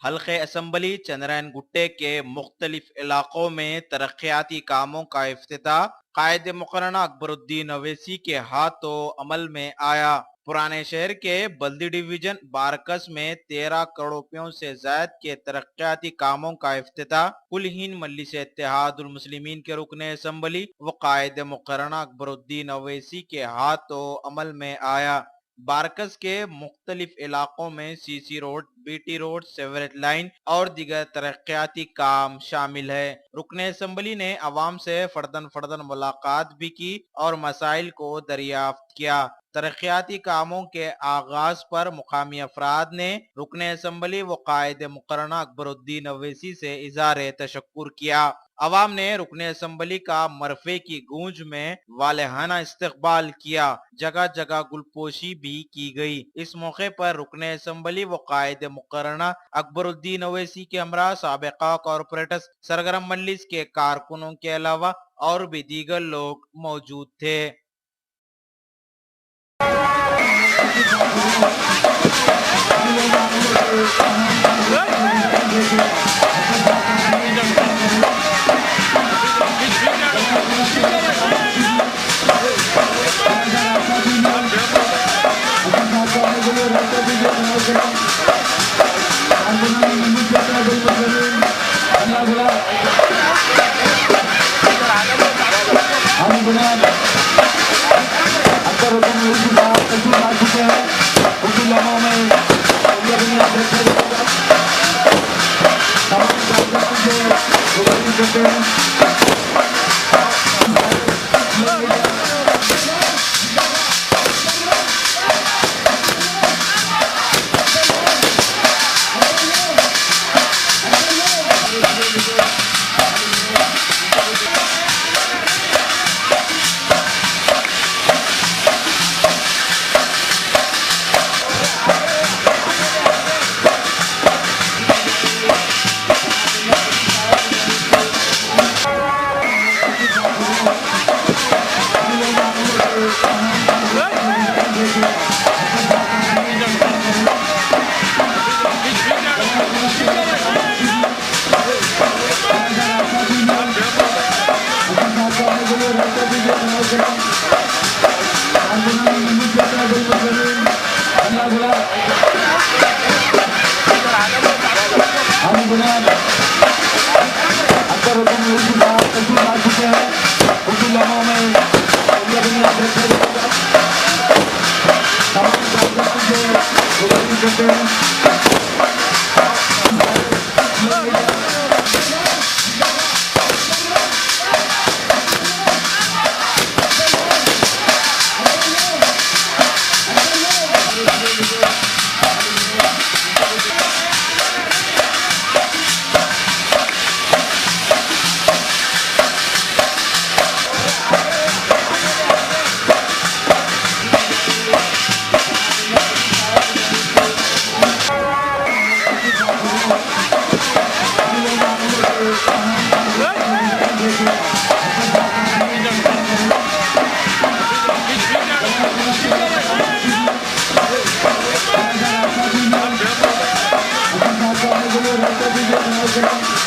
हल्के असम्बली चंद्रायन गुट्टे के मुख्तलिफ इलाकों में तरक्याती कामों का इफ्तिताह कायद मुकर्रना अकबरुद्दीन अवैसी के हाथों अमल में आया। पुराने शहर के बल्दी डिवीजन बारकस में 13 करोड़ रुपयों से जायद के तरक्याती कामों का इफ्तिताह कुल हिंद मजलिस इत्तेहादुल मुस्लिमीन के रुकन असम्बली व कायद मुकर्रना अकबरुद्दीन अवैसी के हाथों अमल में आया। बारकस के मुख्तलिफ इलाकों में CC road, BT road, sewerage line और दीगर तरक्याती काम शामिल है। रुकने असम्बली ने अवाम से फर्दन फर्दन मुलाकात भी की और मसाइल को दरियाफ्त किया। तरक्याती कामों के आगाज पर मुकामी अफराद ने रुकने असम्बली व कायद मुकर्रना अकबरुद्दीन अवैसी से इज़हार तशक्कुर किया। अवाम ने रुकने असम्बली का मरफे की गूंज में वालेहाना इस्तकबाल किया। जगह जगह गुलपोशी भी की गई। इस मौके पर रुकने असम्बली व कायद मुकर्रना अकबरुद्दीन अवैसी के हमरा साबिका कॉरपोरेटर्स, सरगर्म मजलिस के कारकुनों के अलावा और भी दीगर लोग मौजूद थे। Thank you.